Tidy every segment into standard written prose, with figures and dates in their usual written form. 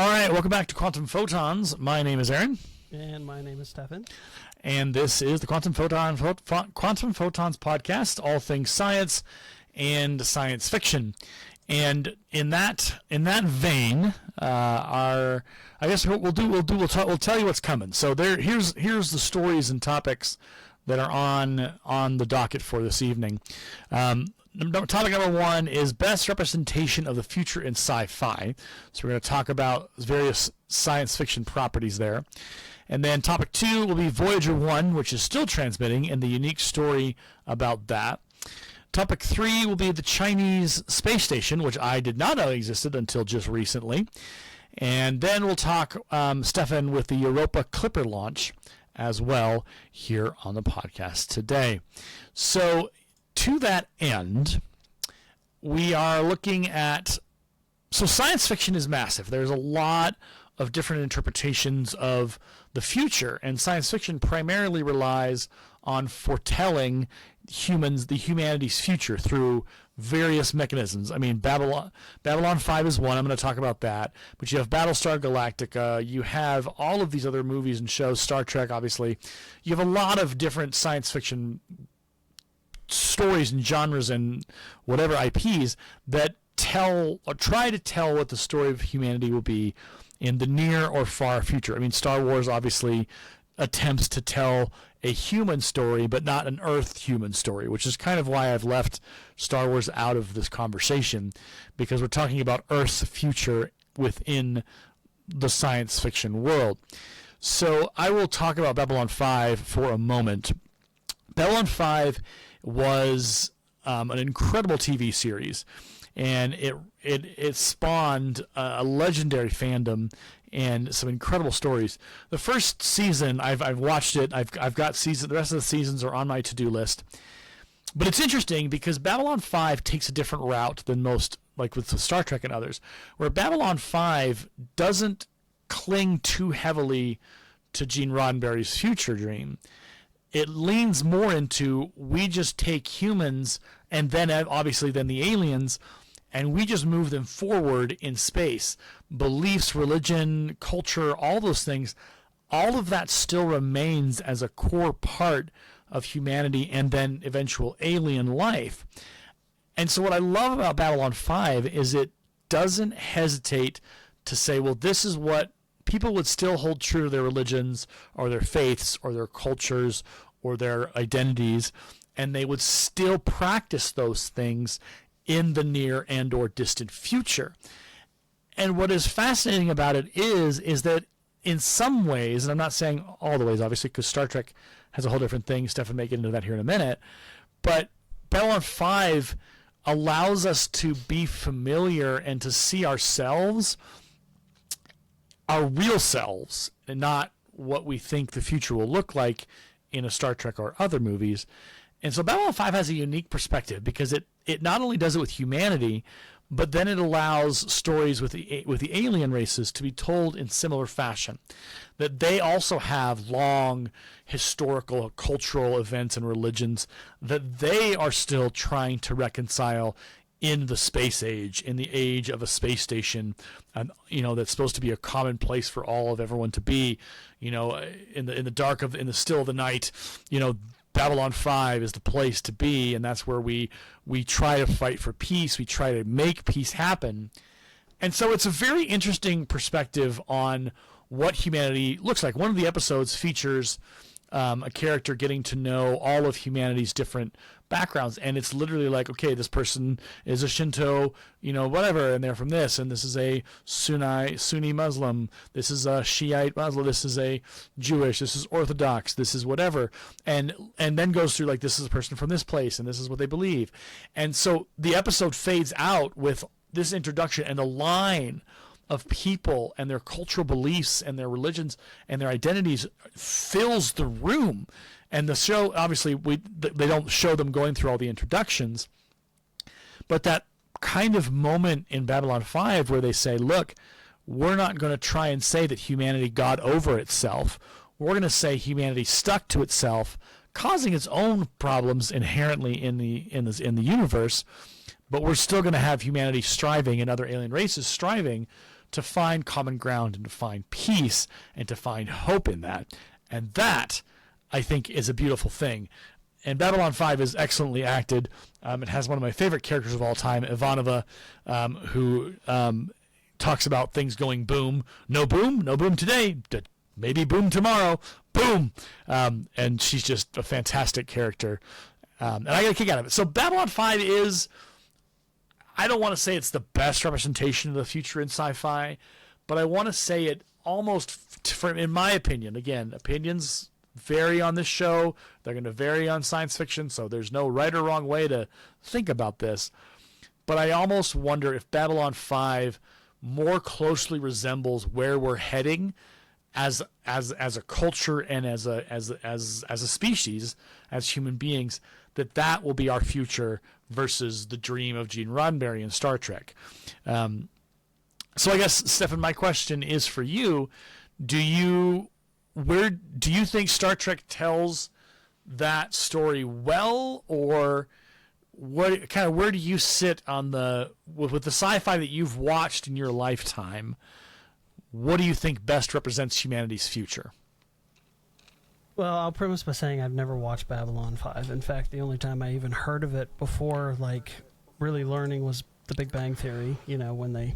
All right, welcome back to Quantum Photons. My name is Aaron. And my name is Stefan. And this is the Quantum Photons podcast, all things science and science fiction. And in that vein, we'll tell you what's coming. So here's the stories and topics that are on the docket for this evening. Topic number one is best representation of the future in sci-fi. So we're going to talk about various science fiction properties there. And then topic two will be Voyager 1, which is still transmitting, and the unique story about that. Topic three will be the Chinese space station, which I did not know existed until just recently. And then we'll talk, Stefan, with the Europa Clipper launch as well here on the podcast today. So to that end, we are looking at, so science fiction is massive. There's a lot of different interpretations of the future, and science fiction primarily relies on foretelling humanity's future through various mechanisms. I mean, Babylon 5 is one. I'm going to talk about that. But you have Battlestar Galactica. You have all of these other movies and shows, Star Trek, obviously. You have a lot of different science fiction stories and genres and whatever IPs that tell or try to tell what the story of humanity will be in the near or far future. I mean, Star Wars obviously attempts to tell a human story, but not an Earth human story, which is kind of why I've left Star Wars out of this conversation, because we're talking about Earth's future within the science fiction world. So I will talk about Babylon 5 for a moment. Babylon 5 was an incredible TV series, and it spawned a legendary fandom and some incredible stories. The first season, I've watched it. I've got the rest of the seasons are on my to-do list. But it's interesting because Babylon 5 takes a different route than most, like with Star Trek and others, where Babylon 5 doesn't cling too heavily to Gene Roddenberry's future dream. It leans more into, we just take humans and then obviously then the aliens, and we just move them forward in space. Beliefs, religion, culture, all those things, all of that still remains as a core part of humanity and then eventual alien life. And so what I love about Babylon 5 is it doesn't hesitate to say, well, this is what people would still hold true to their religions or their faiths or their cultures or their identities, and they would still practice those things in the near and or distant future. And what is fascinating about it is that in some ways, and I'm not saying all the ways, obviously, because Star Trek has a whole different thing. Stefan may get into that here in a minute. But Babylon 5 allows us to be familiar and to see ourselves, our real selves, and not what we think the future will look like in a Star Trek or other movies. And so Babylon 5 has a unique perspective because it not only does it with humanity, but then it allows stories with the alien races to be told in similar fashion. That they also have long historical, cultural events and religions that they are still trying to reconcile in the space age, in the age of a space station, that's supposed to be a common place for all of everyone to be, in the still of the night, Babylon 5 is the place to be, and that's where we try to fight for peace. We try to make peace happen. And so it's a very interesting perspective on what humanity looks like. One of the episodes features a character getting to know all of humanity's different backgrounds, and it's literally like, okay, this person is a Shinto, whatever, and they're from this, and this is a Sunni Muslim, this is a Shiite Muslim, this is a Jewish, this is Orthodox, this is whatever, and then goes through like, this is a person from this place, and this is what they believe. And so the episode fades out with this introduction and a line of people and their cultural beliefs and their religions and their identities fills the room. And the show, obviously, they don't show them going through all the introductions, but that kind of moment in Babylon 5 where they say, look, we're not going to try and say that humanity got over itself. We're going to say humanity stuck to itself, causing its own problems inherently in the universe, but we're still going to have humanity striving and other alien races striving to find common ground and to find peace and to find hope in that. And that, I think, is a beautiful thing. And Babylon 5 is excellently acted. It has one of my favorite characters of all time, Ivanova, who talks about things going boom. No boom today. Maybe boom tomorrow. Boom. And she's just a fantastic character. And I got a kick out of it. So Babylon 5 is, I don't want to say it's the best representation of the future in sci-fi, but I want to say it almost, in my opinion, again, opinions vary on this show. They're going to vary on science fiction, so there's no right or wrong way to think about this. But I almost wonder if Babylon 5 more closely resembles where we're heading as a culture and as a species, as human beings, that will be our future versus the dream of Gene Roddenberry in Star Trek. So I guess, Stefan, my question is for you: do you think Star Trek tells that story well, or where do you sit on with the sci-fi that you've watched in your lifetime? What do you think best represents humanity's future? Well, I'll premise by saying I've never watched Babylon 5. In fact, the only time I even heard of it before, really learning, was The Big Bang Theory, when they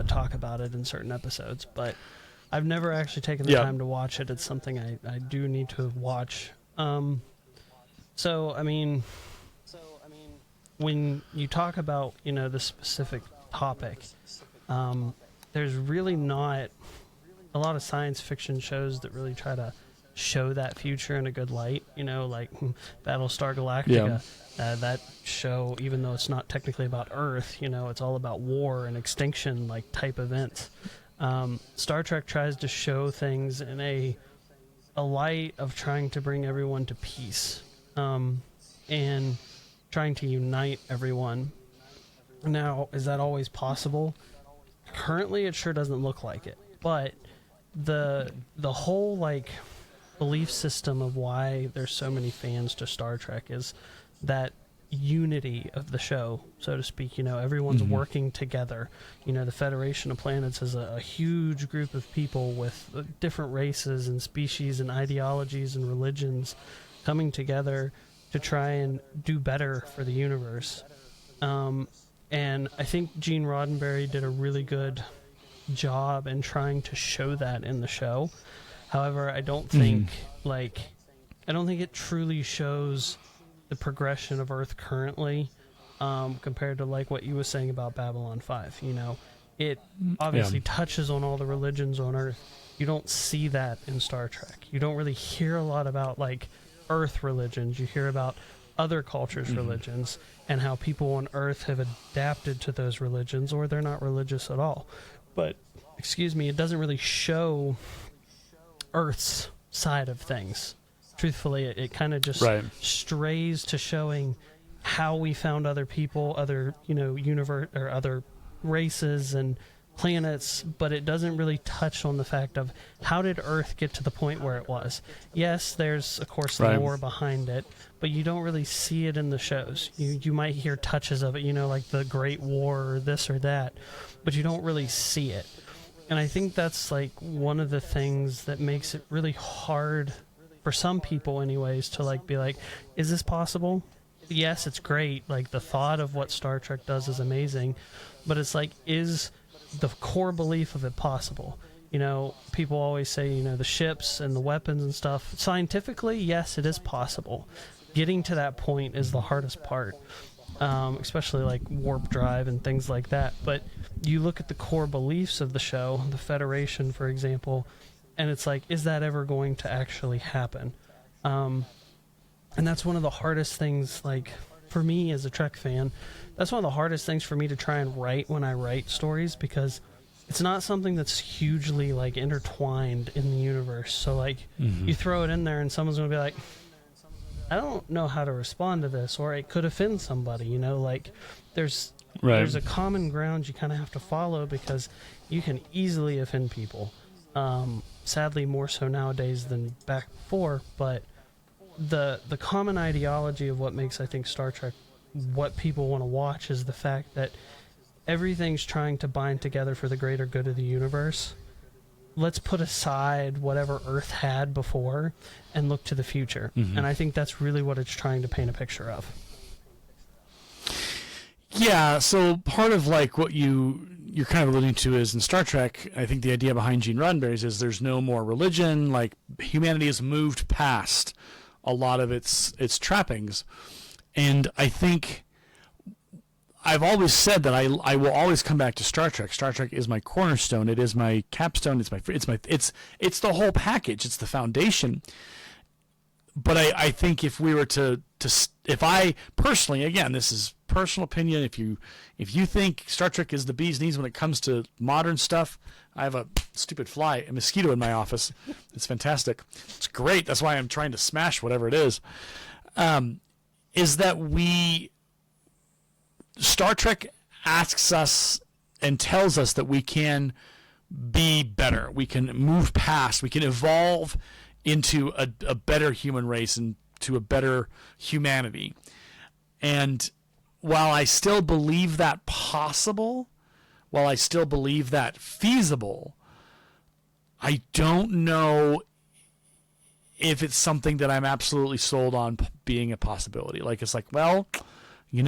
talk about it in certain episodes. But I've never actually taken the time to watch it. It's something I do need to watch. When you talk about, the specific topic, there's really not a lot of science fiction shows that really try to show that future in a good light, like Battlestar Galactica. That show, even though it's not technically about Earth, it's all about war and extinction, type events. Star Trek tries to show things in a light of trying to bring everyone to peace, and trying to unite everyone. Now, is that always possible? Currently, it sure doesn't look like it. But the whole belief system of why there's so many fans to Star Trek is that unity of the show, so to speak. Everyone's working together. The Federation of Planets is a huge group of people with different races and species and ideologies and religions coming together to try and do better for the universe. And I think Gene Roddenberry did a really good job in trying to show that in the show. However, I don't think it truly shows the progression of Earth currently, compared to what you were saying about Babylon 5. It obviously touches on all the religions on Earth. You don't see that in Star Trek. You don't really hear a lot about Earth religions. You hear about other cultures' religions and how people on Earth have adapted to those religions, or they're not religious at all. But, it doesn't really show Earth's side of things. Truthfully, it kind of just strays to showing how we found other people, other universe or other races and planets, but it doesn't really touch on the fact of how did Earth get to the point where it was. Yes, there's of course lore behind it, but you don't really see it in the shows. You might hear touches of it, like the Great War or this or that, but you don't really see it. And I think that's one of the things that makes it really hard for some people anyways to be is this possible? Yes, it's great. The thought of what Star Trek does is amazing, but it's is the core belief of it possible? People always say, the ships and the weapons and stuff. Scientifically, yes, it is possible. Getting to that point is the hardest part, especially warp drive and things like that. But you look at the core beliefs of the show, the Federation, for example, and it's is that ever going to actually happen? And that's one of the hardest things, for me as a Trek fan, that's one of the hardest things for me to try and write when I write stories, because it's not something that's hugely intertwined in the universe. So you throw it in there and someone's going to be like, I don't know how to respond to this, or it could offend somebody, there's a common ground you kind of have to follow, because you can easily offend people. Sadly, more so nowadays than back before, but the common ideology of what makes, I think, Star Trek what people want to watch is the fact that everything's trying to bind together for the greater good of the universe. Let's put aside whatever Earth had before and look to the future. Mm-hmm. And I think that's really what it's trying to paint a picture of. Yeah, so part of like what you're kind of alluding to is in Star Trek, I think the idea behind Gene Roddenberry's is there's no more religion, like humanity has moved past a lot of its trappings. And I think I've always said that I will always come back to Star Trek. Star Trek is my cornerstone. It is my capstone. It's the whole package. It's the foundation. But I think if we were if I personally, again, this is personal opinion. If you think Star Trek is the bee's knees when it comes to modern stuff, I have a stupid a mosquito in my office. It's fantastic. It's great. That's why I'm trying to smash whatever it is. Is that Star Trek asks us and tells us that we can be better. We can move past. We can evolve into a better human race and to a better humanity. And while I still believe that possible, while I still believe that feasible, I don't know if it's something that I'm absolutely sold on being a possibility. Like, it's like, well, we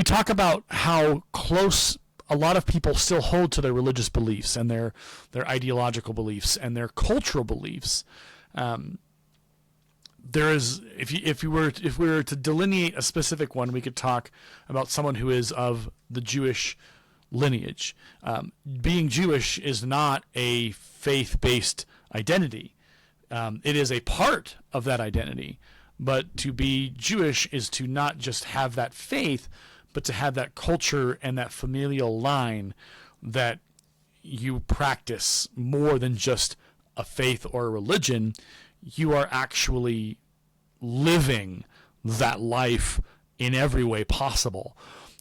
talk about how close a lot of people still hold to their religious beliefs and their ideological beliefs and their cultural beliefs. There is, if we were to delineate a specific one, we could talk about someone who is of the Jewish lineage. Being Jewish is not a faith-based identity. It is a part of that identity. But to be Jewish is to not just have that faith, but to have that culture and that familial line that you practice more than just a faith or a religion. You are actually living that life in every way possible.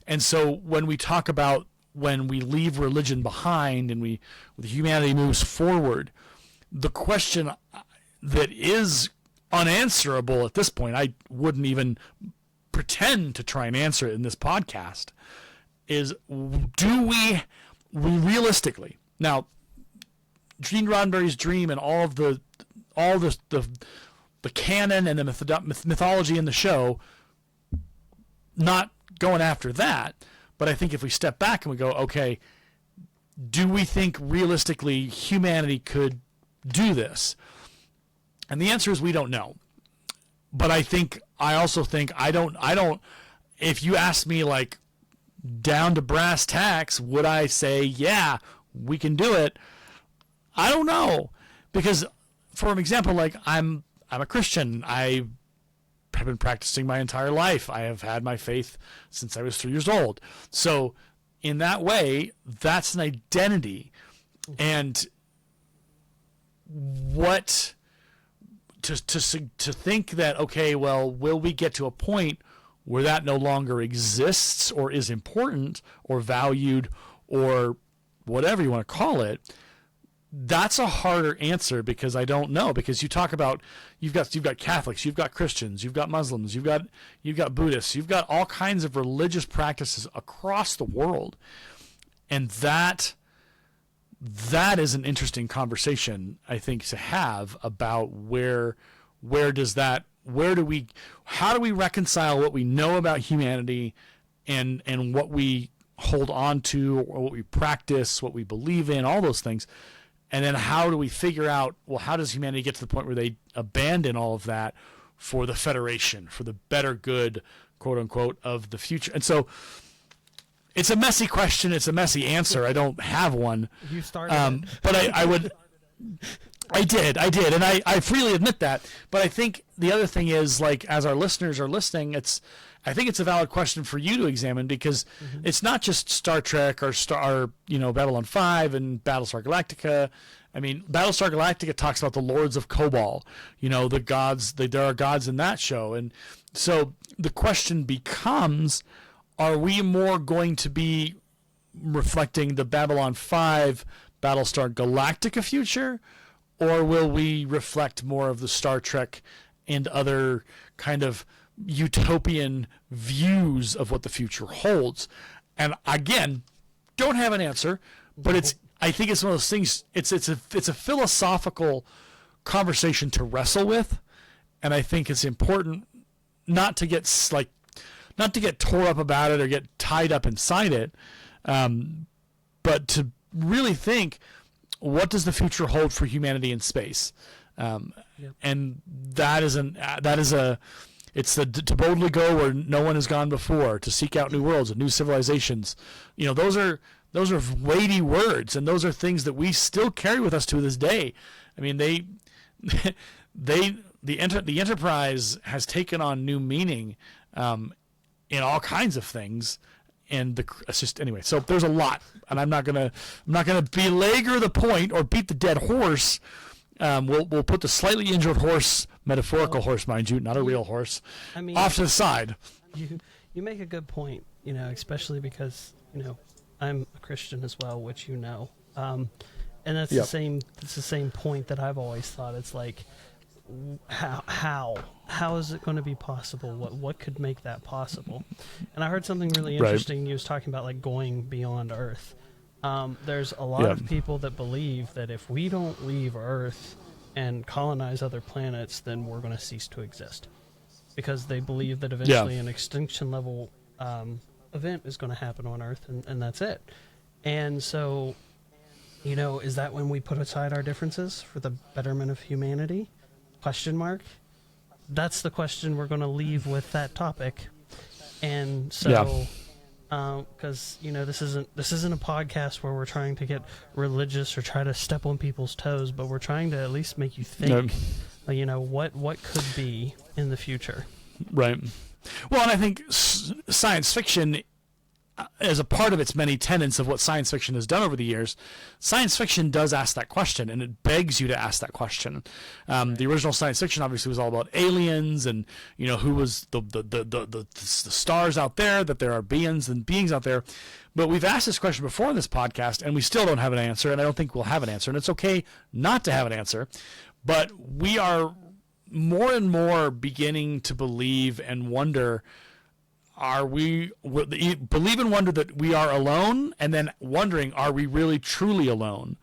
And so when we talk about when we leave religion behind and humanity moves forward, the question that is unanswerable at this point, I wouldn't even pretend to try and answer it in this podcast, is do we realistically, now Gene Roddenberry's dream and all the canon and the mythology in the show, not going after that, but I think if we step back and we go, okay, do we think realistically humanity could do this? And the answer is we don't know. But I also think I don't, if you ask me like down to brass tacks, would I say, yeah, we can do it? I don't know. Because for an example, like I'm a Christian. I have been practicing my entire life. I have had my faith since I was 3 years old. So in that way, that's an identity. And what to think that, okay, well, will we get to a point where that no longer exists or is important or valued or whatever you want to call it? That's a harder answer because I don't know. Because you talk about you've got Catholics, you've got Christians, you've got Muslims, you've got Buddhists, you've got all kinds of religious practices across the world, and that is an interesting conversation, I think, to have about how do we reconcile what we know about humanity and what we hold on to or what we practice, what we believe in, all those things. And then how do we figure out, well, how does humanity get to the point where they abandon all of that for the Federation, for the better good, quote unquote, of the future? And so it's a messy question. It's a messy answer. I don't have one. You started but I did. And I freely admit that. But I think the other thing is, like, as our listeners are listening, I think it's a valid question for you to examine, because it's not just Star Trek or Babylon 5 and Battlestar Galactica. I mean, Battlestar Galactica talks about the Lords of Kobol, the gods. There are gods in that show. And so the question becomes, are we more going to be reflecting the Babylon 5, Battlestar Galactica future, or will we reflect more of the Star Trek and other kind of utopian views of what the future holds. And again, don't have an answer, but I think it's one of those things. It's a philosophical conversation to wrestle with, and I think it's important not to get tore up about it or get tied up inside it, but to really think, what does the future hold for humanity in space? And it's to boldly go where no one has gone before, to seek out new worlds and new civilizations. Those are weighty words, and those are things that we still carry with us to this day. I mean, the Enterprise has taken on new meaning in all kinds of things, and it's just anyway. So there's a lot, and I'm not gonna belabor the point or beat the dead horse. We'll put the slightly injured horse, metaphorical horse, mind you, not a real horse, off to the side. You make a good point, especially because I'm a Christian as well, which and that's the same. It's the same point that I've always thought. It's like, how is it going to be possible? What could make that possible? And I heard something really interesting. Right. You was talking about like going beyond Earth. There's a lot of people that believe that if we don't leave Earth and colonize other planets, then we're going to cease to exist, because they believe that eventually an extinction level event is going to happen on Earth, and that's it. And so, is that when we put aside our differences for the betterment of humanity? ? That's the question we're going to leave with that topic. And so, because this isn't a podcast where we're trying to get religious or try to step on people's toes, but we're trying to at least make you think. What could be in the future. Right. Well, and I think science fiction, as a part of its many tenets of what science fiction has done over the years, science fiction does ask that question, and it begs you to ask that question. The original science fiction obviously was all about aliens and who was the stars out there, that there are beings out there. But we've asked this question before in this podcast, and we still don't have an answer, and I don't think we'll have an answer. And it's okay not to have an answer, but we are more and more beginning to believe and wonder. Believe and wonder that we are alone, and then wondering, are we really truly alone?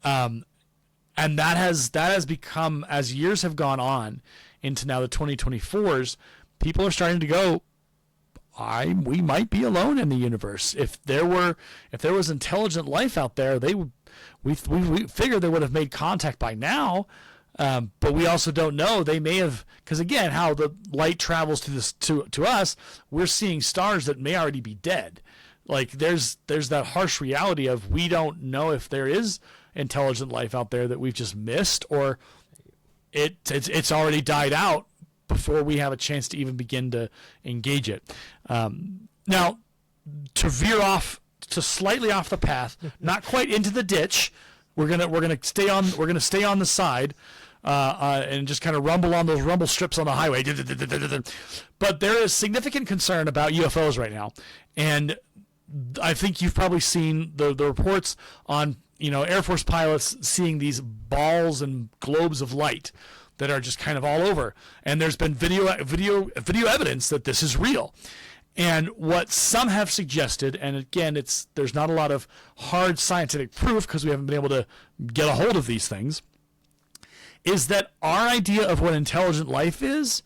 And that has become, as years have gone on into now the 2024s, people are starting to go, we might be alone in the universe. If there was intelligent life out there, we figured they would have made contact by now. But we also don't know. They may have, because again, how the light travels to us, we're seeing stars that may already be dead. Like there's that harsh reality of, we don't know if there is intelligent life out there that we've just missed, or it's already died out before we have a chance to even begin to engage it. Now, to veer off to slightly off the path, not quite into the ditch, we're gonna stay on the side. And just kind of rumble on those rumble strips on the highway. But there is significant concern about UFOs right now. And I think you've probably seen the reports on, Air Force pilots seeing these balls and globes of light that are just kind of all over. And there's been video evidence that this is real. And what some have suggested, and again, there's not a lot of hard scientific proof because we haven't been able to get a hold of these things, is that our idea of what intelligent life is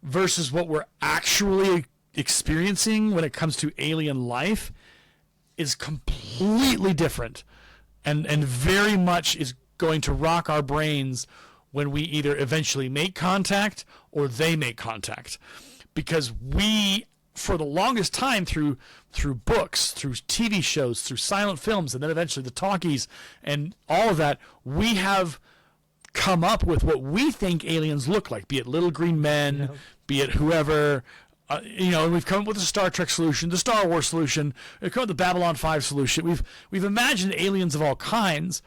versus what we're actually experiencing when it comes to alien life is completely different, and very much is going to rock our brains when we either eventually make contact or they make contact. Because we, for the longest time, through books, through TV shows, through silent films, and then eventually the talkies and all of that, we have come up with what we think aliens look like, be it little green men, be it whoever, and we've come up with the Star Trek solution, the Star Wars solution, we've come up with the Babylon 5 solution. We've imagined aliens of all kinds,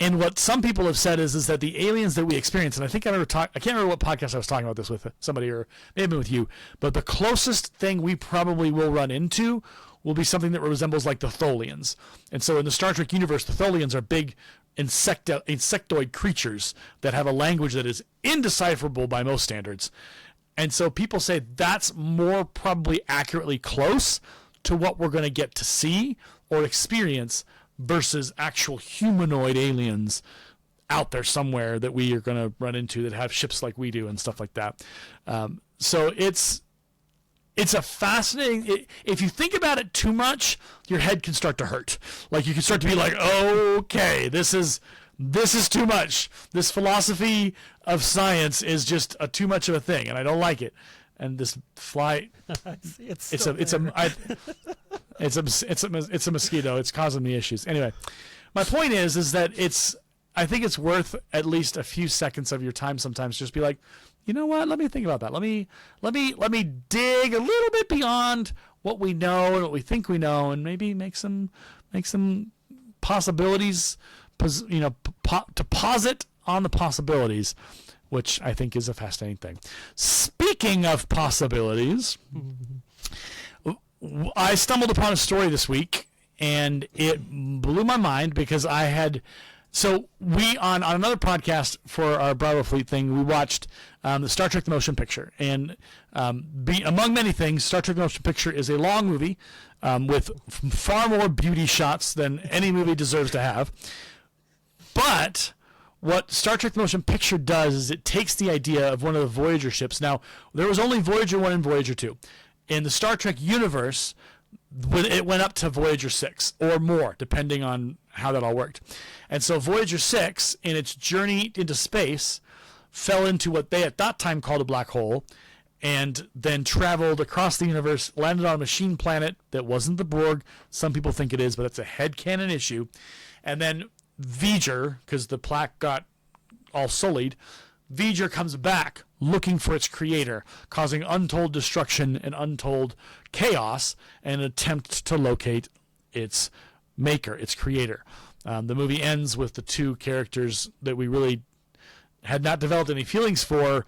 and what some people have said is that the aliens that we experience, and I think I can't remember what podcast I was talking about this with somebody, or maybe with you, but the closest thing we probably will run into will be something that resembles like the Tholians. And so in the Star Trek universe, the Tholians are big insectoid creatures that have a language that is indecipherable by most standards. And so people say that's more probably accurately close to what we're going to get to see or experience versus actual humanoid aliens out there somewhere that we are going to run into that have ships like we do and stuff like that. So it's a fascinating. If you think about it too much, your head can start to hurt. Like you can start to be like, okay, this is too much. This philosophy of science is just too much of a thing, and I don't like it. And this fly, it's a mosquito. It's causing me issues. Anyway, my point is that I think it's worth at least a few seconds of your time sometimes. Just be like, you know what? Let me think about that. Let me dig a little bit beyond what we know and what we think we know, and maybe make some possibilities. To posit on the possibilities, which I think is a fascinating thing. Speaking of possibilities, I stumbled upon a story this week, and it blew my mind because we on another podcast for our Bravo Fleet thing, we watched the Star Trek the Motion Picture, and among many things, Star Trek the Motion Picture is a long movie with far more beauty shots than any movie deserves to have. But what Star Trek the Motion Picture does is it takes the idea of one of the Voyager ships. Now, there was only Voyager 1 and Voyager 2. In the Star Trek universe, it went up to Voyager 6 or more, depending on how that all worked. And so Voyager 6, in its journey into space, fell into what they at that time called a black hole, and then traveled across the universe, landed on a machine planet that wasn't the Borg. Some people think it is, but it's a headcanon issue. And then V'ger, because the plaque got all sullied, V'ger comes back looking for its creator, causing untold destruction and untold chaos, and an attempt to locate its maker, its creator. The movie ends with the two characters that we really had not developed any feelings for,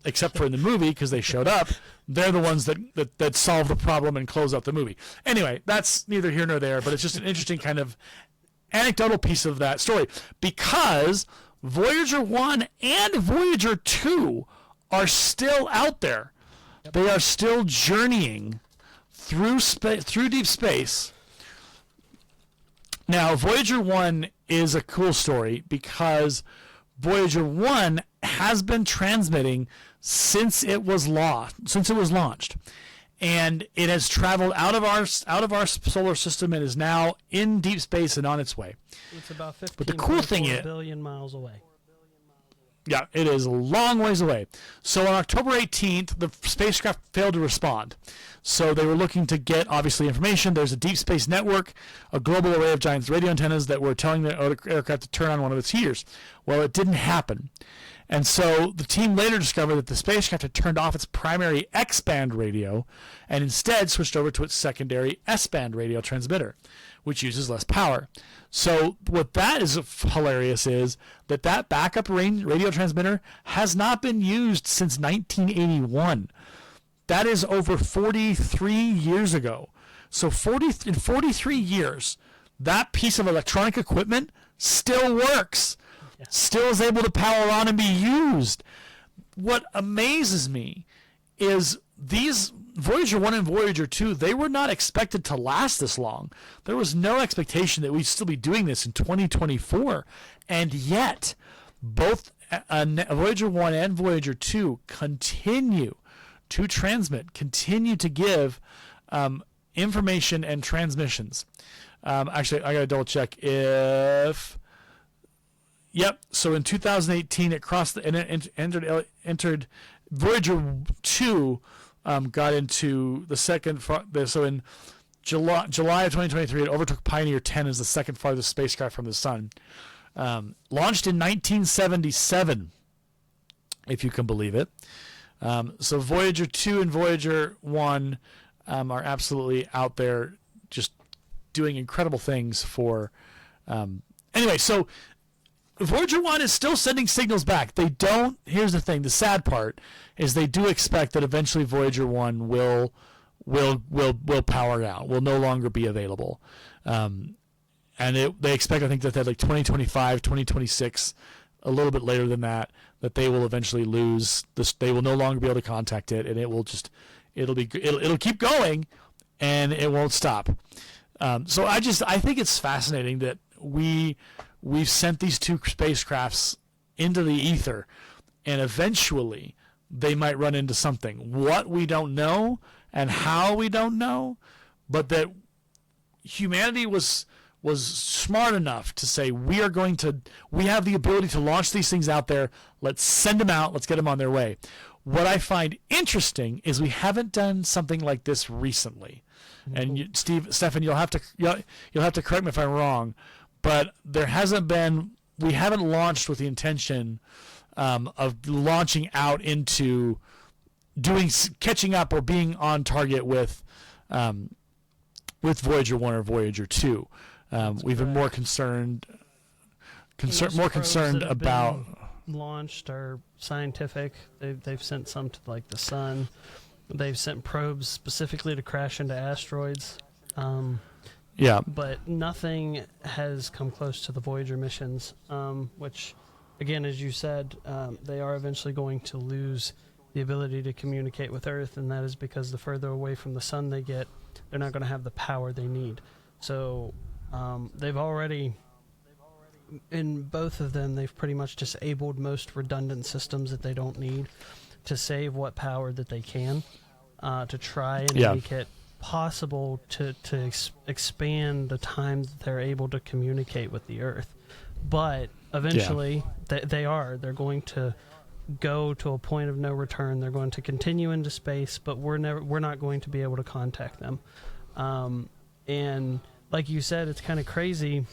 except for in the movie, because they showed up. They're the ones that solve the problem and close out the movie. Anyway, that's neither here nor there, but it's just an interesting kind of anecdotal piece of that story, because Voyager 1 and Voyager 2 are still out there. Yep. They are still journeying through deep space. Now, Voyager 1 is a cool story because Voyager 1 has been transmitting since it was launched. And it has traveled out of our solar system and is now in deep space and on its way. It's about 15 but the cool thing is, billion miles away. Yeah, it is a long ways away. So on October 18th, the spacecraft failed to respond. So they were looking to get, obviously, information. There's a deep space network, a global array of giant radio antennas that were telling the aircraft to turn on one of its heaters. Well, it didn't happen. And so the team later discovered that the spacecraft had turned off its primary X-band radio and instead switched over to its secondary S-band radio transmitter, which uses less power. So what that is hilarious is that backup radio transmitter has not been used since 1981. That is over 43 years ago. So in 43 years, that piece of electronic equipment still works. Still is able to power on and be used. What amazes me is these Voyager 1 and Voyager 2, they were not expected to last this long. There was no expectation that we'd still be doing this in 2024. And yet, both Voyager 1 and Voyager 2 continue to transmit, continue to give information and transmissions. Actually, I got to double check if... Yep. So in 2018, it crossed and it entered Voyager 2, got into the second. So in July of 2023, it overtook Pioneer 10 as the second farthest spacecraft from the sun. Launched in 1977, if you can believe it. So Voyager 2 and Voyager 1 are absolutely out there, just doing incredible things for. Anyway, so. Voyager 1 is still sending signals back. They don't. Here's the thing. The sad part is they do expect that eventually Voyager 1 will power out. Will no longer be available. And they expect, I think, that like 2025, 2026 a little bit later than that they will eventually lose this. They will no longer be able to contact it, and it'll keep going, and it won't stop. So I think it's fascinating that we've sent these two spacecrafts into the ether, and eventually they might run into something. What, we don't know, and how, we don't know, but that humanity was smart enough to say, we have the ability to launch these things out there. Let's send them out. Let's get them on their way. What I find interesting is we haven't done something like this recently. And Stefan, you'll have to correct me if I'm wrong, but we haven't launched with the intention of launching out into catching up or being on target with Voyager 1 or Voyager 2. We've been more concerned about launched are scientific. They've sent some to like the sun. They've sent probes specifically to crash into asteroids. But nothing has come close to the Voyager missions, which, again, as you said, they are eventually going to lose the ability to communicate with Earth, and that is because the further away from the sun they get, they're not going to have the power they need. So they've already, in both of them, they've pretty much disabled most redundant systems that they don't need to save what power that they can, to try and make it possible to expand the time that they're able to communicate with the Earth. But eventually they're going to go to a point of no return. They're going to continue into space, but we're not going to be able to contact them. And like you said, it's kind of crazy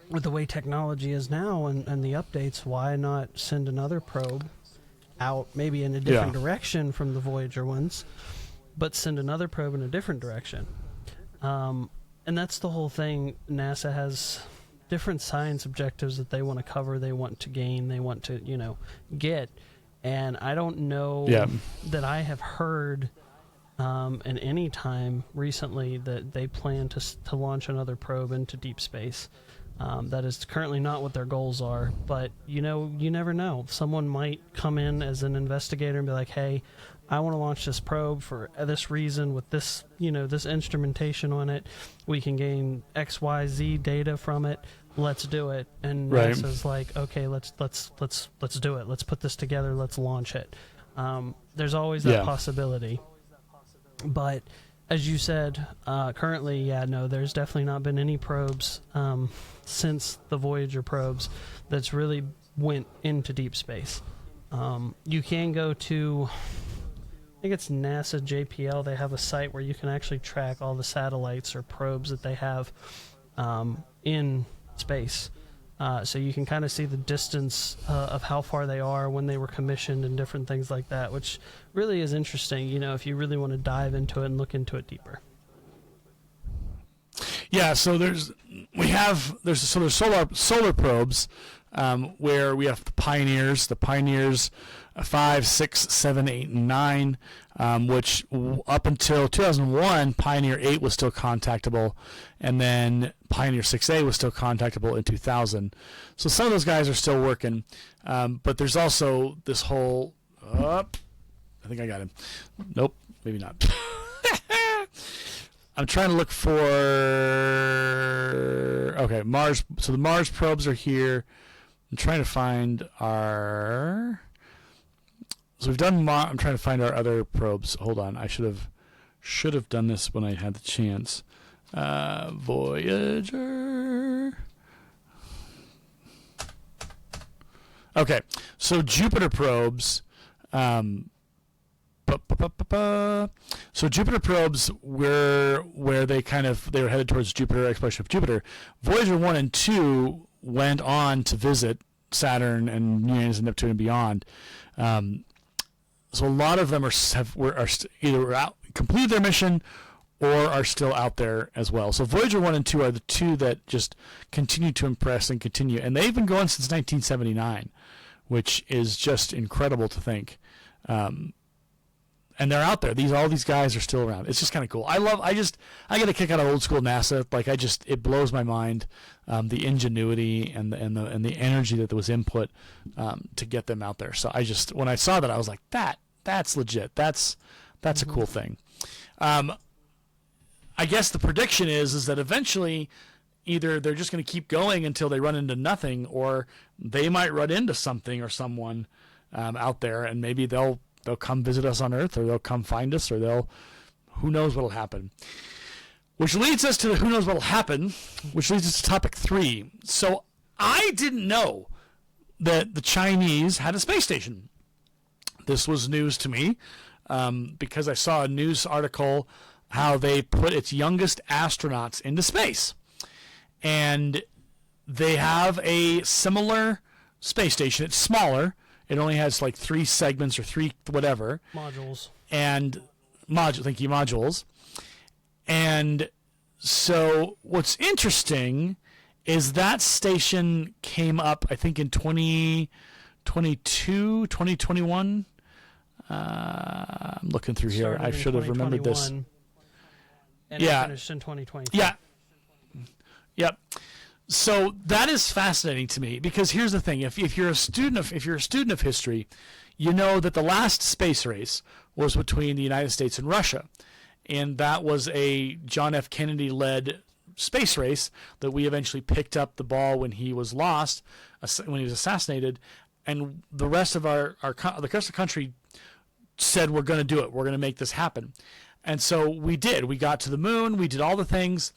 with the way technology is now and the updates. Why not send another probe out, maybe in a different direction from the Voyager ones, but send another probe in a different direction? And that's the whole thing. NASA has different science objectives that they want to cover, they want to gain, they want to, get. And I don't know that I have heard in any time recently that they plan to launch another probe into deep space. That is currently not what their goals are, but you never know. Someone might come in as an investigator and be like, hey, I want to launch this probe for this reason with this, this instrumentation on it. We can gain XYZ data from it. Let's do it. And NASA's like, okay, let's do it. Let's put this together. Let's launch it. There's always that possibility. But as you said, currently, there's definitely not been any probes since the Voyager probes that's really went into deep space. You can go to, I think it's NASA JPL. They have a site where you can actually track all the satellites or probes that they have in space. So you can kind of see the distance of how far they are, when they were commissioned, and different things like that, which really is interesting, if you really want to dive into it and look into it deeper. Yeah, so there's solar probes where we have the Pioneers 5, 6, 7, 8, and 9, which up until 2001, Pioneer 8 was still contactable, and then Pioneer 6A was still contactable in 2000. So some of those guys are still working, but there's also this whole... I think I got him. Nope, maybe not. I'm trying to look for... Okay, Mars. So the Mars probes are here. I'm trying to find our... So we've done... I'm trying to find our other probes. Hold on. I should have done this when I had the chance. Voyager. Okay, so Jupiter probes. So Jupiter probes were where they were headed towards Jupiter, exploration of Jupiter. Voyager 1 and 2 went on to visit Saturn and Uranus and Neptune and beyond. So a lot of them are either out, completed their mission, or are still out there as well. So Voyager 1 and 2 are the two that just continue to impress and continue. And they've been going since 1979, which is just incredible to think. and they're out there. All these guys are still around. It's just kind of cool. I get a kick out of old school NASA. Like it blows my mind, the ingenuity and the energy that was input to get them out there. So when I saw that, I was like, that's legit. That's a cool thing. I guess the prediction is that eventually either they're just going to keep going until they run into nothing, or they might run into something or someone out there, and maybe they'll come visit us on Earth, or they'll come find us, or who knows what'll happen. Which leads us to who knows what'll happen, which leads us to topic 3. So I didn't know that the Chinese had a space station. This was news to me because I saw a news article how they put its youngest astronauts into space. And they have a similar space station. It's smaller. It only has like 3 segments or 3 whatever. Modules. And modules. And so what's interesting is that station came up, I think, in 2022, 2021. I'm looking through here. I should have remembered this. And it finished in 2020. Yeah. Yep. So that is fascinating to me, because here's the thing: if you're a student of history, you know that the last space race was between the United States and Russia, and that was a John F. Kennedy-led space race that we eventually picked up the ball when he was when he was assassinated, and the rest of the rest of the country said, we're going to do it. We're going to make this happen. And so we did. We got to the moon. We did all the things,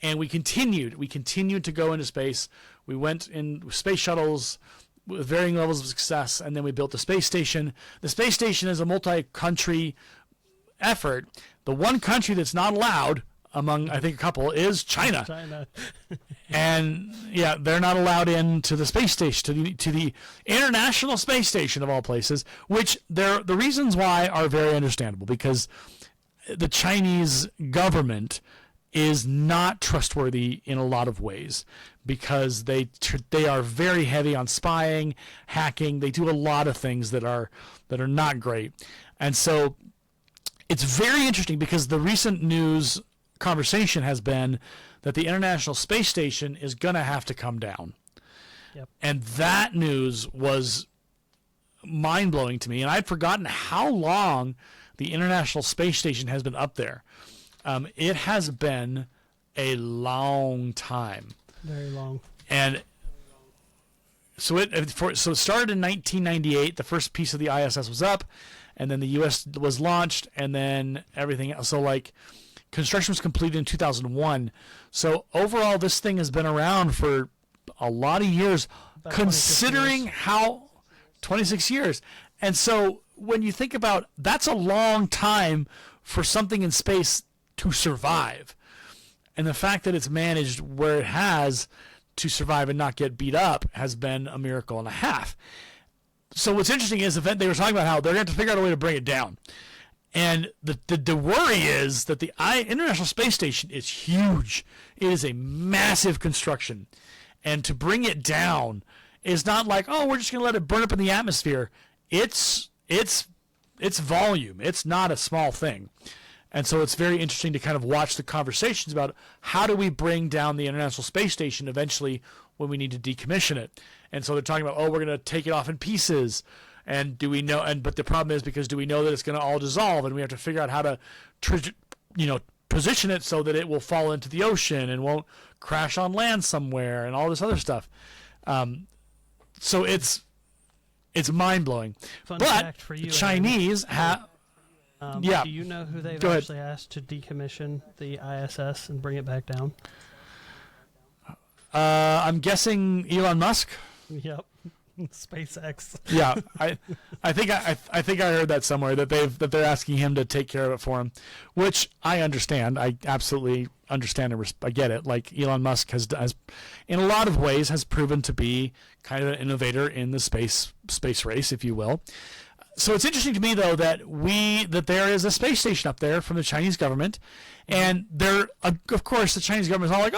and we continued. We continued to go into space. We went in space shuttles with varying levels of success, and then we built the space station. The space station is a multi-country effort. The one country that's not allowed, among I think a couple, is China. And yeah, they're not allowed into the space station, to the International Space Station of all places, which the reasons why are very understandable, because the Chinese government is not trustworthy in a lot of ways, because they are very heavy on spying, hacking. They do a lot of things that are not great. And so it's very interesting, because the recent news conversation has been that the International Space Station is going to have to come down. Yep. And that news was mind-blowing to me, and I'd forgotten how long the International Space Station has been up there. It has been a long time. Very long. And so it started in 1998. The first piece of the ISS was up, and then the U.S. was launched, and then everything else. So construction was completed in 2001. So overall, this thing has been around for a lot of years, about considering 26 years. And so when you think about, that's a long time for something in space to survive. And the fact that it's managed where it has to survive and not get beat up has been a miracle and a half. So what's interesting is they were talking about how they're going to have to figure out a way to bring it down. And the worry is that the International Space Station is huge. It is a massive construction. And to bring it down is not like, oh, we're just going to let it burn up in the atmosphere. It's volume. It's not a small thing. And so it's very interesting to kind of watch the conversations about how do we bring down the International Space Station eventually when we need to decommission it. And so they're talking about, we're going to take it off in pieces. And do we know? But the problem is, because do we know that it's going to all dissolve, and we have to figure out how to, position it so that it will fall into the ocean and won't crash on land somewhere, and all this other stuff. So it's mind blowing. Fun but fact for you, the Chinese have. Yeah. Do you know who they've Go ahead. actually asked to decommission the ISS and bring it back down? I'm guessing Elon Musk. Yep. SpaceX. Yeah, I think I heard that somewhere, that they're asking him to take care of it for him, which I understand. I absolutely understand and I get it. Like, Elon Musk has in a lot of ways has proven to be kind of an innovator in the space race, if you will. So it's interesting to me, though, that there is a space station up there from the Chinese government, and of course the Chinese government is all like,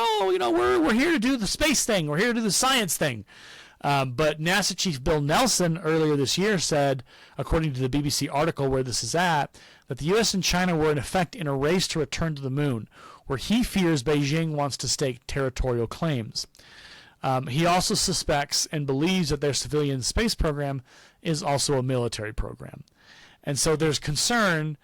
we're here to do the space thing, we're here to do the science thing. But NASA Chief Bill Nelson earlier this year said, according to the BBC article where this is at, that the U.S. and China were in effect in a race to return to the moon, where he fears Beijing wants to stake territorial claims. He also suspects and believes that their civilian space program is also a military program. And so there's concern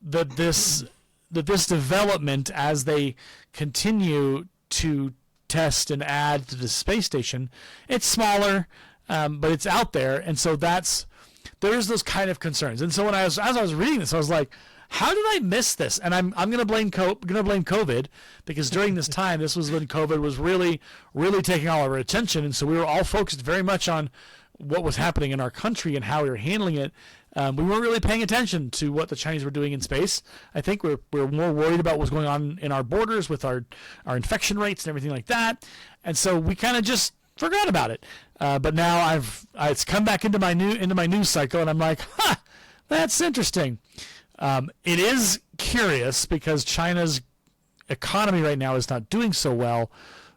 that this development, as they continue to test and add to the space station, it's smaller, but it's out there, and so there's those kind of concerns. And so as I was reading this, I was like, how did I miss this? And I'm going to blame COVID, because during this time, this was when COVID was really, really taking all of our attention, and so we were all focused very much on what was happening in our country and how we were handling it. We weren't really paying attention to what the Chinese were doing in space. I think we're more worried about what's going on in our borders with our infection rates and everything like that, and so we kind of just forgot about it. But now it's come back into my news cycle, and I'm like, that's interesting. It is curious because China's economy right now is not doing so well,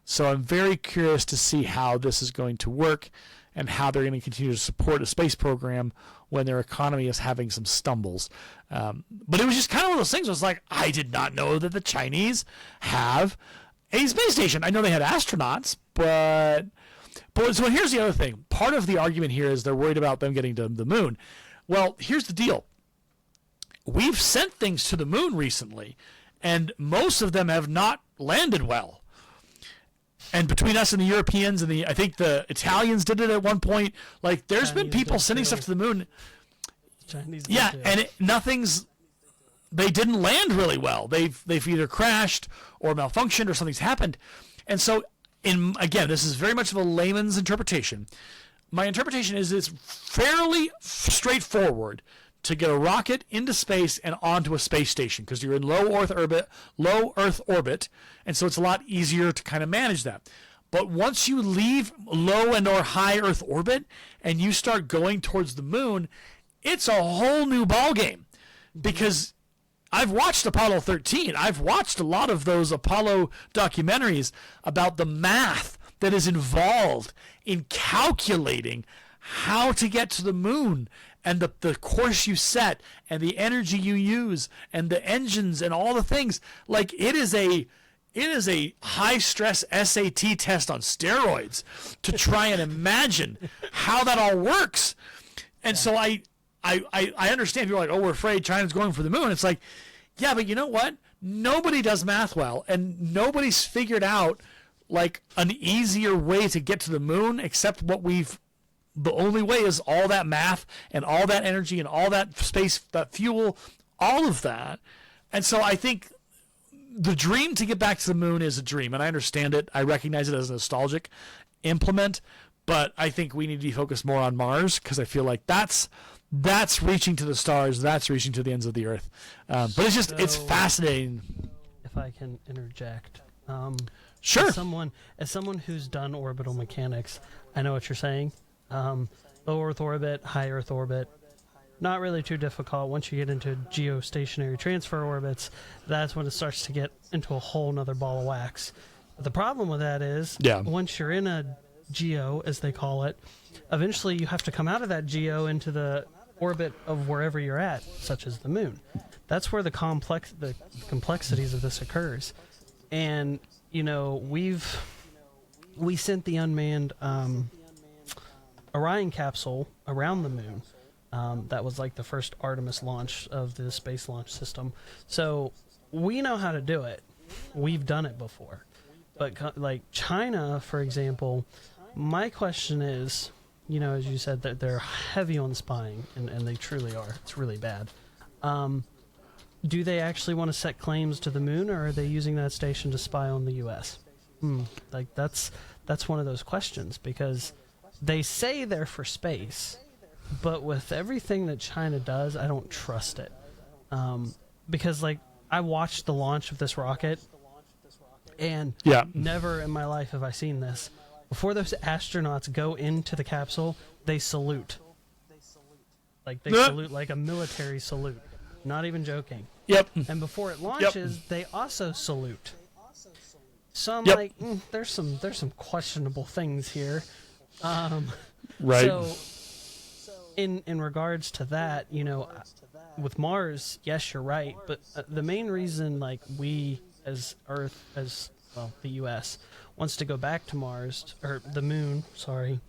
so I'm very curious to see how this is going to work and how they're going to continue to support a space program when their economy is having some stumbles. But it was just kind of one of those things. I was like, I did not know that the Chinese have a space station. I know they had astronauts, but so here's the other thing. Part of the argument here is they're worried about them getting to the moon. Well, here's the deal. We've sent things to the moon recently, and most of them have not landed well. And between us and the Europeans and I think the Italians did it at one point. Like, there's been people sending stuff to the moon. Chinese and they didn't land really well. They've either crashed or malfunctioned or something's happened. And so, again, this is very much of a layman's interpretation. My interpretation is it's fairly straightforward to get a rocket into space and onto a space station, because you're in low Earth orbit, and so it's a lot easier to kind of manage that. But once you leave low and or high Earth orbit and you start going towards the moon, it's a whole new ballgame. Because I've watched Apollo 13. I've watched a lot of those Apollo documentaries about the math that is involved in calculating how to get to the moon, and the course you set, and the energy you use, and the engines, and all the things. Like, it is a high stress SAT test on steroids to try and imagine how that all works. And so I understand people are like, oh, we're afraid China's going for the moon. It's like, yeah, but you know what? Nobody does math well, and nobody's figured out like an easier way to get to the moon except the only way is all that math and all that energy and all that space, that fuel, all of that. And so I think the dream to get back to the moon is a dream, and I understand it. I recognize it as a nostalgic implement, but I think we need to be focused more on Mars, because I feel like that's reaching to the stars, that's reaching to the ends of the earth. But it's fascinating. If I can interject. Sure. As someone who's done orbital mechanics, I know what you're saying. Low Earth orbit, high Earth orbit, not really too difficult. Once you get into geostationary transfer orbits, that's when it starts to get into a whole nother ball of wax. But the problem with that is, once you're in a geo, as they call it, eventually you have to come out of that geo into the orbit of wherever you're at, such as the moon. That's where the complexities of this occurs. And, we sent the unmanned Orion capsule around the moon. That was like the first Artemis launch of the space launch system. So we know how to do it. We've done it before. But like China, for example, my question is, as you said, that they're heavy on spying, and they truly are. It's really bad. Do they actually want to set claims to the moon, or are they using that station to spy on the U.S.? Like that's one of those questions, because they say they're for space, but with everything that China does, I don't trust it. Because, like, I watched the launch of this rocket, and never in my life have I seen this. Before those astronauts go into the capsule, they salute. Like, they salute like a military salute. Not even joking. Yep. And before it launches, they also salute. So I'm like, there's some questionable things here. Right. So, in regards to that, with Mars, yes, you're right, but the main reason, like, we as Earth, as well, the U.S. wants to go back to Mars, or the Moon, sorry,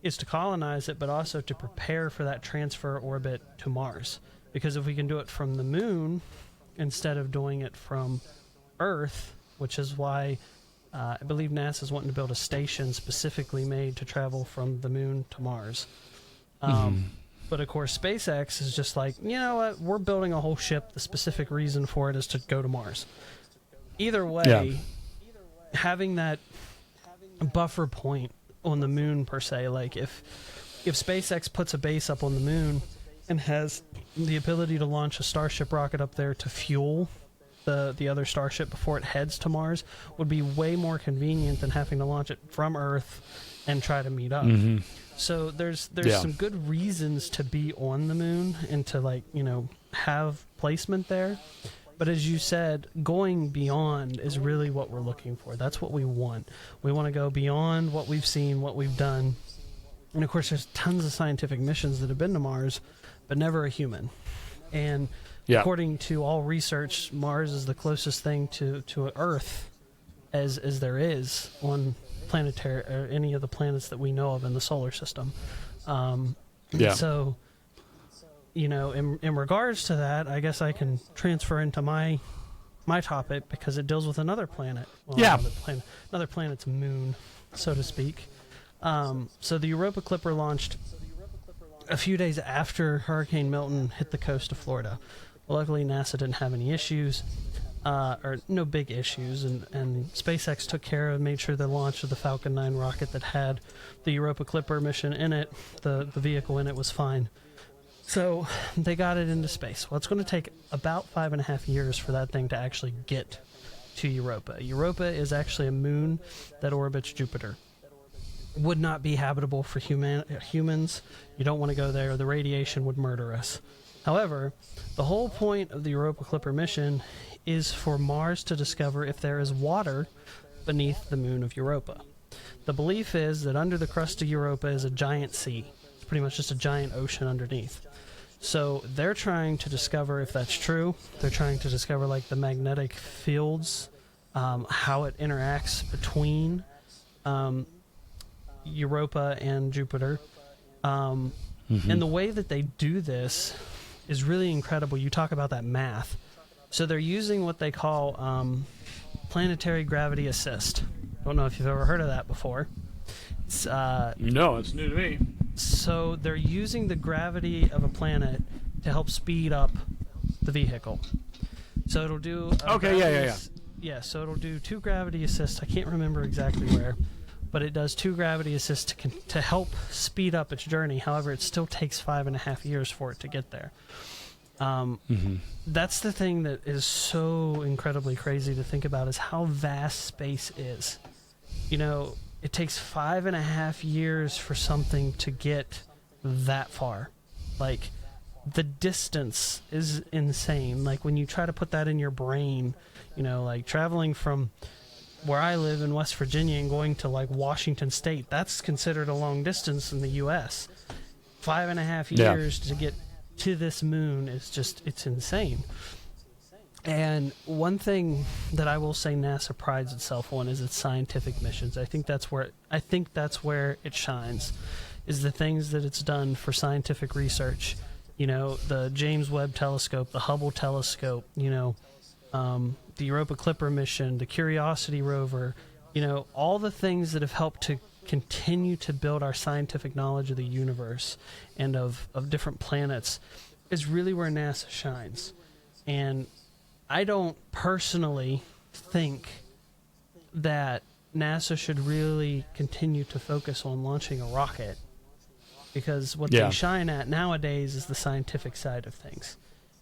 is to colonize it, but also to prepare for that transfer orbit to Mars. Because if we can do it from the Moon instead of doing it from Earth, which is why I believe NASA's wanting to build a station specifically made to travel from the Moon to Mars. But of course, SpaceX is just like, you know what, we're building a whole ship. The specific reason for it is to go to Mars. Either way, having that buffer point on the Moon, per se, like if SpaceX puts a base up on the Moon and has the ability to launch a Starship rocket up there to fuel the other Starship before it heads to Mars, would be way more convenient than having to launch it from Earth and try to meet up. So there's some good reasons to be on the Moon and to, like, you know, have placement there. But as you said, going beyond is really what we're looking for. That's what we want. We want to go beyond what we've seen, what we've done. And of course, there's tons of scientific missions that have been to Mars, but never a human. And according to all research, Mars is the closest thing to Earth as there is on planetary or any of the planets that we know of in the solar system. So, you know, in regards to that, I guess I can transfer into my topic because it deals with another planet. Well, another planet's moon, so to speak. So the Europa Clipper launched a few days after Hurricane Milton hit the coast of Florida. Well, luckily, NASA didn't have any issues. Or no big issues, and SpaceX took care of, made sure the launch of the Falcon 9 rocket that had the Europa Clipper mission in it, the vehicle in it, was fine. So they got it into space. Well, it's going to take about 5.5 years for that thing to actually get to Europa. Europa is actually a moon that orbits Jupiter. Would not be habitable for humans. You don't want to go there. The radiation would murder us. However, the whole point of the Europa Clipper mission is for Mars to discover if there is water beneath the moon of Europa. The belief is that under the crust of Europa is a giant sea. It's pretty much just a giant ocean underneath. So they're trying to discover if that's true. They're trying to discover, like, the magnetic fields, how it interacts between Europa and Jupiter. And the way that they do this is really incredible. You talk about that math. So they're using what they call planetary gravity assist. Don't know if you've ever heard of that before. It's, no, it's new to me. So they're using the gravity of a planet to help speed up the vehicle. So it'll do... Yeah, so it'll do 2 gravity assists. I can't remember exactly where, but it does 2 gravity assists to help speed up its journey. However, it still takes 5.5 years for it to get there. That's the thing that is so incredibly crazy to think about, is how vast space is. You know, it takes 5.5 years for something to get that far. Like, the distance is insane. Like, when you try to put that in your brain, you know, like traveling from where I live in West Virginia and going to, like, Washington State, that's considered a long distance in the U.S. 5.5 years to get to this moon is just, it's insane. And one thing that I will say NASA prides itself on is its scientific missions. I think that's where it shines, is the things that it's done for scientific research. You know, the James Webb Telescope, the Hubble Telescope, you know, the Europa Clipper mission, the Curiosity rover, you know, all the things that have helped to continue to build our scientific knowledge of the universe and of different planets is really where NASA shines. And I don't personally think that NASA should really continue to focus on launching a rocket, because what they shine at nowadays is the scientific side of things.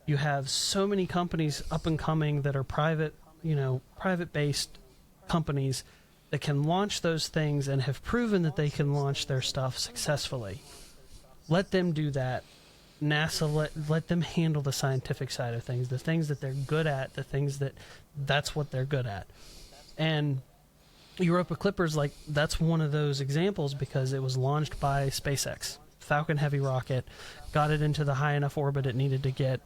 You have so many companies up and coming that are private, you know, private-based companies that can launch those things and have proven that they can launch their stuff successfully. Let them do that. NASA, let them handle the scientific side of things, the things that they're good at, that's what they're good at. And Europa Clipper's, like, that's one of those examples, because it was launched by SpaceX. Falcon Heavy rocket, got it into the high enough orbit it needed to get,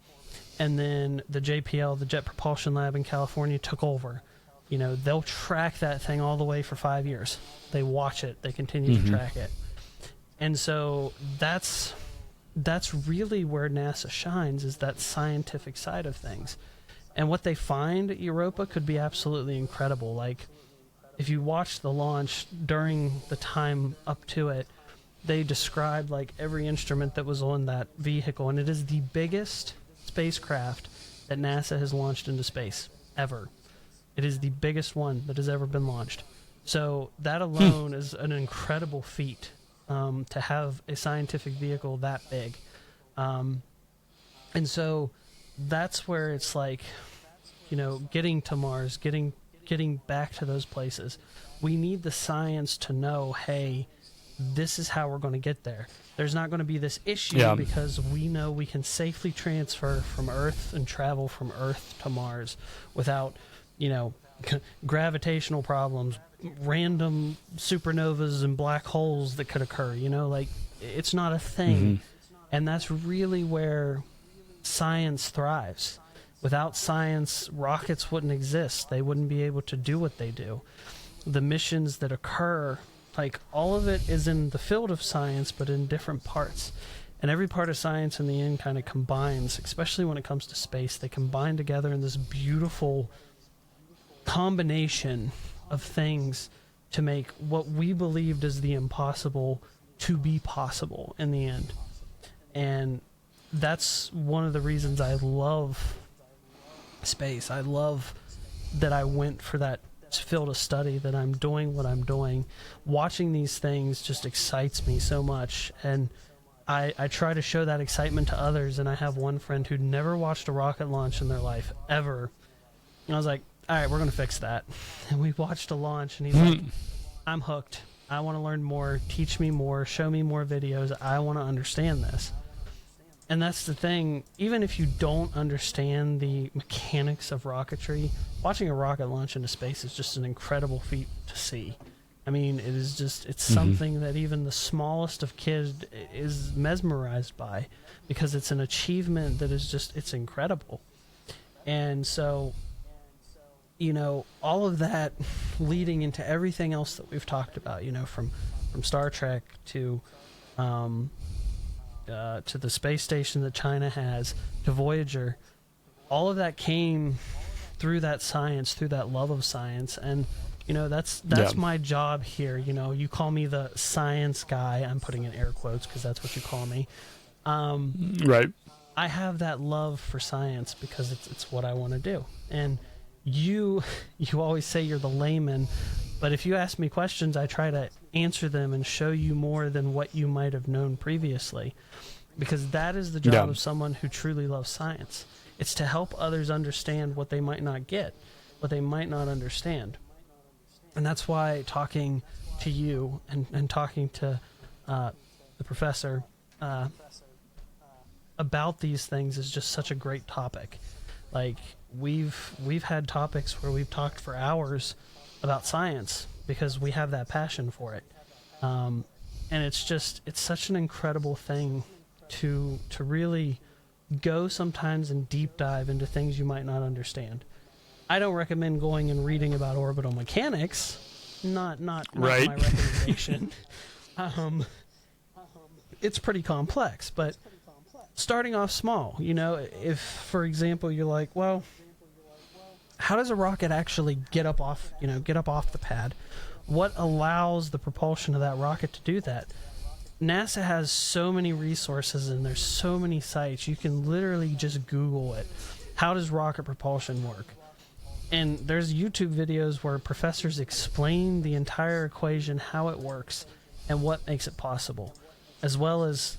and then the JPL, the Jet Propulsion Lab in California, took over. You know, they'll track that thing all the way for 5 years. They watch it. They continue to track it. And so that's really where NASA shines, is that scientific side of things. And what they find at Europa could be absolutely incredible. Like, if you watch the launch during the time up to it, they described like every instrument that was on that vehicle, and it is the biggest spacecraft that NASA has launched into space ever. It is the biggest one that has ever been launched. So that alone is an incredible feat, to have a scientific vehicle that big. And so that's where it's like, you know, getting to Mars, getting back to those places. We need the science to know, hey, this is how we're going to get there. There's not going to be this issue because we know we can safely transfer from Earth and travel from Earth to Mars without, you know, gravitational problems, random supernovas and black holes that could occur. You know, like, it's not a thing. And that's really where science thrives. Without science, rockets wouldn't exist. They wouldn't be able to do what they do. The missions that occur, like, all of it is in the field of science, but in different parts. And every part of science in the end kind of combines, especially when it comes to space. They combine together in this beautiful combination of things to make what we believed as the impossible to be possible in the end. And that's one of the reasons I love space. I love that I went for that field of study, that I'm doing what I'm doing. Watching these things just excites me so much, and I try to show that excitement to others. And I have one friend who'd never watched a rocket launch in their life, ever. And I was like, all right, we're going to fix that. And we watched a launch, and he's like, I'm hooked. I want to learn more. Teach me more. Show me more videos. I want to understand this. And that's the thing. Even if you don't understand the mechanics of rocketry, watching a rocket launch into space is just an incredible feat to see. I mean, it is just, it's something that even the smallest of kids is mesmerized by, because it's an achievement that is just, it's incredible. And so, you know, all of that leading into everything else that we've talked about, you know, from Star Trek to the space station that China has, to Voyager, all of that came through that science, through that love of science. And, you know, that's my job here. You know, you call me the science guy. I'm putting in air quotes because that's what you call me. Right. I have that love for science because it's what I want to do. And you always say you're the layman, but if you ask me questions, I try to answer them and show you more than what you might have known previously, because that is the job of someone who truly loves science. It's to help others understand what they might not get, what they might not understand. And that's why talking to you and talking to the professor about these things is just such a great topic. Like, we've had topics where we've talked for hours about science because we have that passion for it. And it's such an incredible thing to really go sometimes and deep dive into things you might not understand. I don't recommend going and reading about orbital mechanics. Not right. My recommendation. It's pretty complex, but starting off small, you know, if, for example, you're like, well, how does a rocket actually get up off the pad? What allows the propulsion of that rocket to do that? NASA has so many resources and there's so many sites. You can literally just Google it. How does rocket propulsion work? And there's YouTube videos where professors explain the entire equation, how it works, and what makes it possible, as well as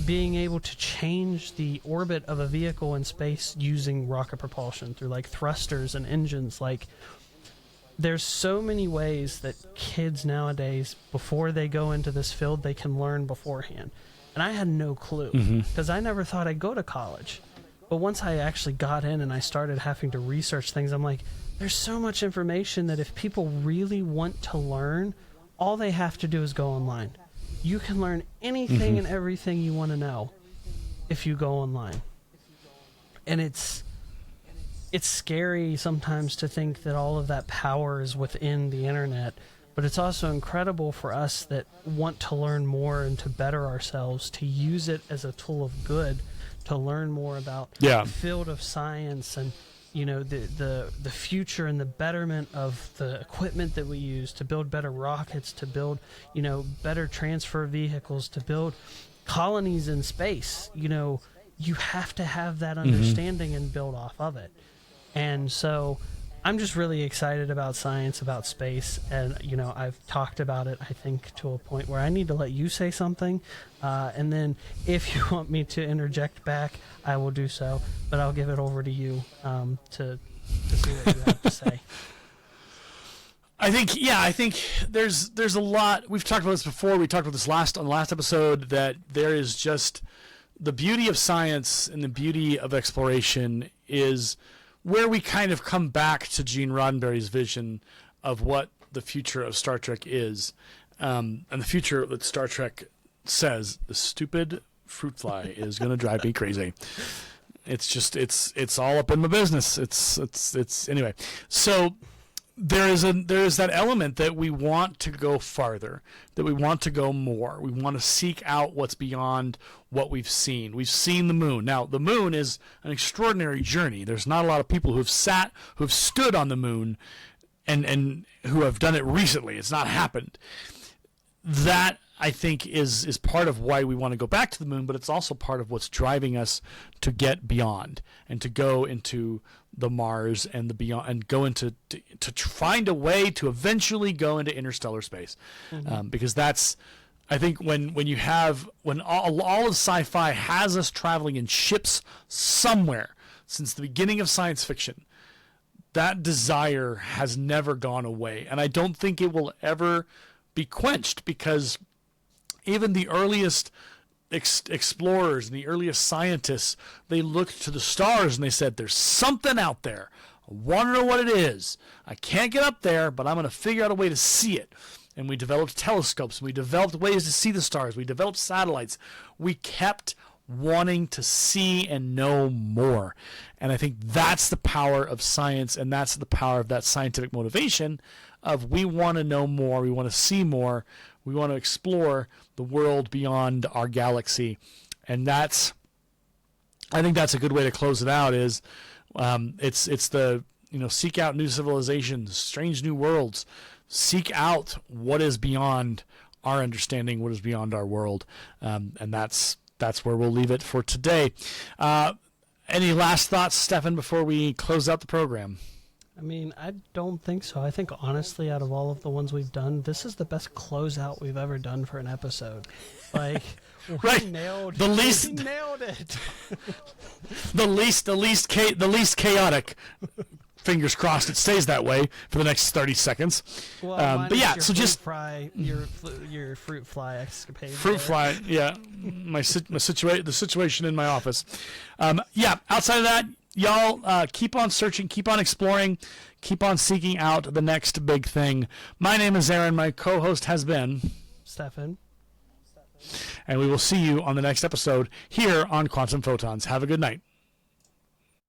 being able to change the orbit of a vehicle in space using rocket propulsion through like thrusters and engines. Like, there's so many ways that kids nowadays, before they go into this field, they can learn beforehand. And I had no clue because I never thought I'd go to college. But once I actually got in and I started having to research things, I'm like, there's so much information that if people really want to learn, all they have to do is go online. You can learn anything and everything you want to know if you go online. and it's scary sometimes to think that all of that power is within the internet, but it's also incredible for us that want to learn more and to better ourselves, to use it as a tool of good, to learn more about the field of science and the future and the betterment of the equipment that we use to build better rockets, to build better transfer vehicles, to build colonies in space. You have to have that understanding and build off of it. And so I'm just really excited about science, about space, and I've talked about it, I think, to a point where I need to let you say something, and then if you want me to interject back, I will do so, but I'll give it over to you to see what you have to say. I think there's a lot. We've talked about this before. We talked about this on the last episode, that there is just the beauty of science and the beauty of exploration is where we kind of come back to Gene Roddenberry's vision of what the future of Star Trek is, and the future that Star Trek says the stupid fruit fly is going to drive me crazy. It's just it's all up in my business. It's anyway. So there is that element that we want to go farther, that we want to go more. We want to seek out what's beyond what we've seen. We've seen the moon. Now, the moon is an extraordinary journey. There's not a lot of people who've stood on the moon and who have done it recently. It's not happened. That, I think, is part of why we want to go back to the moon, but it's also part of what's driving us to get beyond and to go into the Mars and the beyond, and go into to find a way to eventually go into interstellar space, because that's, I think, when all of sci-fi has us traveling in ships somewhere since the beginning of science fiction, that desire has never gone away, and I don't think it will ever be quenched, because even the earliest explorers and the earliest scientists, they looked to the stars and they said, there's something out there. I want to know what it is. I can't get up there, but I'm going to figure out a way to see it. And we developed telescopes, and we developed ways to see the stars. We developed satellites. We kept wanting to see and know more. And I think that's the power of science, and that's the power of that scientific motivation of we want to know more, we want to see more, we want to explore the world beyond our galaxy. And I think that's a good way to close it out, is it's the, seek out new civilizations, strange new worlds, seek out what is beyond our understanding, what is beyond our world. And that's where we'll leave it for today. Any last thoughts, Stefan, before we close out the program? I mean, I don't think so. I think, honestly, out of all of the ones we've done, this is the best closeout we've ever done for an episode. Like, right. We nailed it. The least chaotic. Fingers crossed it stays that way for the next 30 seconds. Well, but yeah, so just fry your fruit fly escapade. Fruit fly, yeah. The situation in my office. Yeah. Outside of that, y'all keep on searching, keep on exploring, keep on seeking out the next big thing. My name is Aaron. My co-host has been Stefan. And we will see you on the next episode here on Quantum Photons. Have a good night.